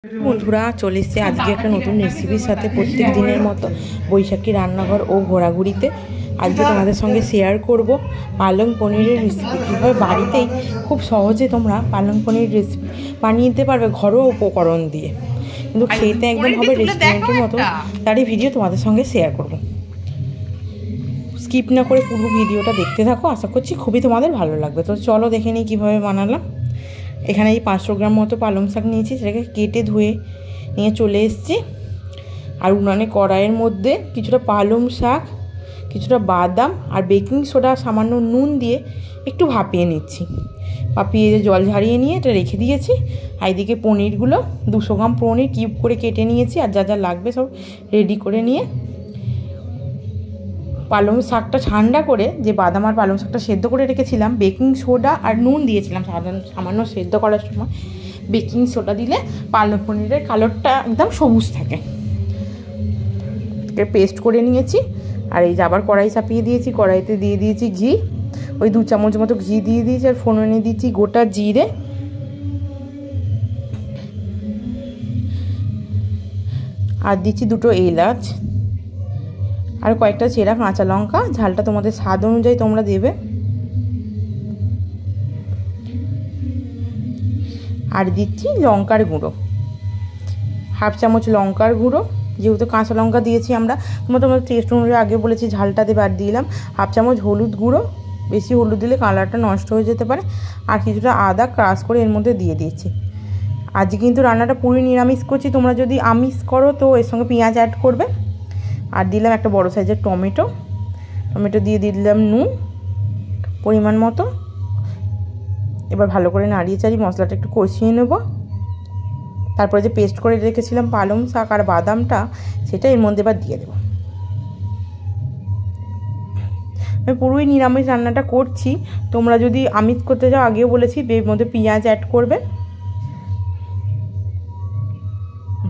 বন্ধুরা চলে এসছে আজকে একটা নতুন রেসিপির সাথে। প্রত্যেক দিনের মতো বৈশাখী রান্নাঘর ও ঘোরাঘুরিতে আজকে তোমাদের সঙ্গে শেয়ার করব পালং পনিরের রেসিপি। কীভাবে বাড়িতেই খুব সহজে তোমরা পালং পনির রেসিপি বানিয়ে নিতে পারবে ঘরোয়া উপকরণ দিয়ে, কিন্তু খেতে একদম হবে রেস্টুরেন্টের মতো। তারই ভিডিও তোমাদের সঙ্গে শেয়ার করব। স্কিপ না করে পুরো ভিডিওটা দেখতে থাকো, আশা করছি খুবই তোমাদের ভালো লাগবে। তো চলো দেখে নিই কীভাবে বানালাম। এখানে এই 500 গ্রাম মতো পালং শাক নিয়েছি, সেটাকে কেটে ধুয়ে নিয়ে চলে এসেছি। আর উনানে কড়াইয়ের মধ্যে কিছুটা পালং শাক, কিছুটা বাদাম আর বেকিং সোডা, সামান্য নুন দিয়ে একটু ভাপিয়ে নিচ্ছি। ভাপিয়ে জল ঝারিয়ে নিয়ে এটা রেখে দিয়েছি। আর এদিকে পনিরগুলো 200 গ্রাম পনির কিউব করে কেটে নিয়েছি, আর যা যা লাগবে সব রেডি করে নিয়ে পালং শাকটা ঠান্ডা করে যে বাদাম আর পালং শাকটা সেদ্ধ করে রেখেছিলাম, বেকিং সোডা আর নুন দিয়েছিলাম সামান্য সেদ্ধ করার সময়। বেকিং সোডা দিলে পালং পনিরের কালারটা একদম সবুজ থাকে। পেস্ট করে নিয়েছি। আর এই যে আবার কড়াই চাপিয়ে দিয়েছি, কড়াইতে দিয়ে দিয়েছি ঘি, ওই 2 চামচ মতো ঘি দিয়ে দিয়েছি। আর ফোড়নে দিয়েছি গোটা জিরে, আর দিচ্ছি 2টো এলাচ, আর কয়েকটা চেরা কাঁচা লঙ্কা। ঝালটা তোমাদের স্বাদ অনুযায়ী তোমরা দেবে। আর দিচ্ছি লঙ্কার গুঁড়ো, 1/2 চামচ লঙ্কার গুঁড়ো। যেহেতু কাঁচা লঙ্কা দিয়েছি আমরা, তোমাদের টেস্ট অনুযায়ী আগে বলেছি ঝালটা দেবে। আর দিলাম 1/2 চামচ হলুদ গুঁড়ো, বেশি হলুদ দিলে কালারটা নষ্ট হয়ে যেতে পারে। আর কিছুটা আদা ক্রাশ করে এর মধ্যে দিয়ে দিয়েছি। আজকে কিন্তু রান্নাটা পুরো নিরামিষ করছি, তোমরা যদি আমিষ করো তো এর সঙ্গে পেঁয়াজ অ্যাড করবে। আর দিলাম একটা বড় সাইজের টমেটো দিয়ে দিলাম নুন পরিমাণ মতো। এবার ভালো করে নাড়িয়ে চাড়িয়ে মশলাটা একটু কষিয়ে নেব। তারপরে যে পেস্ট করে রেখেছিলাম পালং শাক আর বাদামটা, সেটা এর মধ্যে এবার দিয়ে দেবো। আমি পুরোই নিরামিষ রান্নাটা করছি, তোমরা যদি আমিষ করতে যাও আগেও বলেছি এর মধ্যে পেঁয়াজ অ্যাড করবে।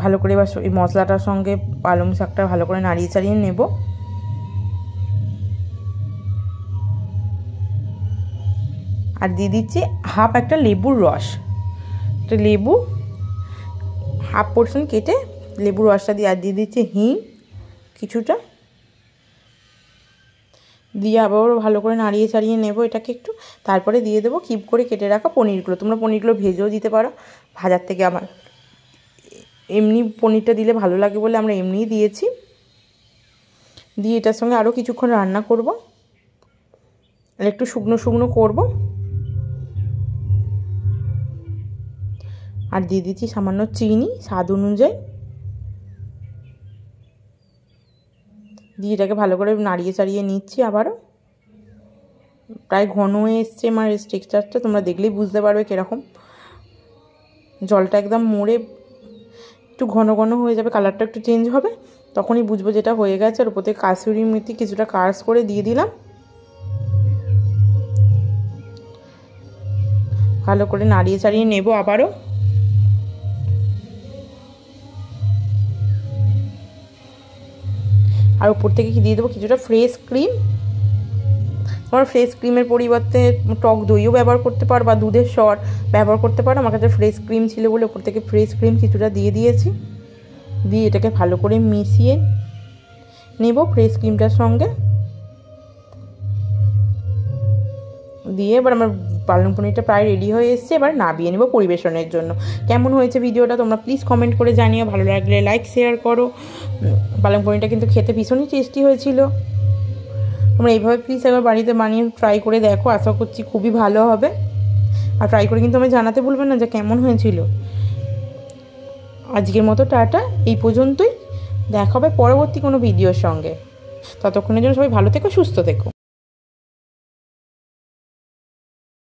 ভালো করে এবার এই মশলাটার সঙ্গে পালং শাকটা ভালো করে নাড়িয়ে চাড়িয়ে নেব। আর দিয়ে দিচ্ছি একটা লেবুর রস। একটা লেবু 1/2 পোর্শন কেটে লেবুর রসটা দিয়ে, আর দিয়ে দিচ্ছি হিং কিছুটা দিয়ে আবারও ভালো করে নাড়িয়ে চাড়িয়ে নেব এটাকে একটু। তারপরে দিয়ে দেবো কিউব করে কেটে রাখা পনিরগুলো। তোমরা পনিরগুলো ভেজেও দিতে পারো, ভাজার থেকে আমার এমনি পনিরটা দিলে ভালো লাগে বলে আমরা এমনিই দিয়েছি। দিয়ে এটার সঙ্গে আরও কিছুক্ষণ রান্না করব, আর একটু শুকনো শুকনো করব। আর দিয়ে দিচ্ছি সামান্য চিনি স্বাদ অনুযায়ী। দিয়ে এটাকে ভালো করে নাড়িয়ে চাড়িয়ে নিচ্ছি। আবারও প্রায় ঘন হয়ে এসছে আমার টেক্সচারটা, তোমরা দেখলেই বুঝতে পারবে কীরকম। জলটা একদম মরে একটু ঘন ঘন হয়ে যাবে, কালারটা একটু চেঞ্জ হবে, তখনই বুঝবো যেটা হয়ে গেছে। আর উপর থেকে কাসুরি মেথি কিছুটা ক্রাশ করে দিয়ে দিলাম। ভালো করে নাড়িয়ে চাড়িয়ে নেব আবারও। আর উপর থেকে দিয়ে দেবো কিছুটা ফ্রেশ ক্রিম। তোমরা ফ্রেশ ক্রিমের পরিবর্তে টক দইও ব্যবহার করতে পারো, বা দুধের সর ব্যবহার করতে পারো। আমার কাছে ফ্রেশ ক্রিম ছিল বলে উপর থেকে ফ্রেশ ক্রিম কিছুটা দিয়ে দিয়েছি। দিয়ে এটাকে ভালো করে মিশিয়ে নেব ফ্রেশ ক্রিমটার সঙ্গে। দিয়ে এবার আমার পালং পনিরটা প্রায় রেডি হয়ে এসছে। এবার নামিয়ে নেব পরিবেশনের জন্য। কেমন হয়েছে ভিডিওটা তোমরা প্লিজ কমেন্ট করে জানিও। ভালো লাগলে লাইক শেয়ার করো। পালং পনিরটা কিন্তু খেতে ভীষণই টেস্টি হয়েছিল। তোমরা এইভাবে প্লিজ একবার বাড়িতে বানিয়ে ট্রাই করে দেখো, আশা করছি খুবই ভালো হবে। আর ট্রাই করে কিন্তু আমি জানাতে ভুলবেন না যে কেমন হয়েছিল। আজকের মতো টাটা, এই পর্যন্তই। দেখা হবে পরবর্তী কোনো ভিডিওর সঙ্গে। ততক্ষণের জন্য সবাই ভালো থেকো, সুস্থ থেকো।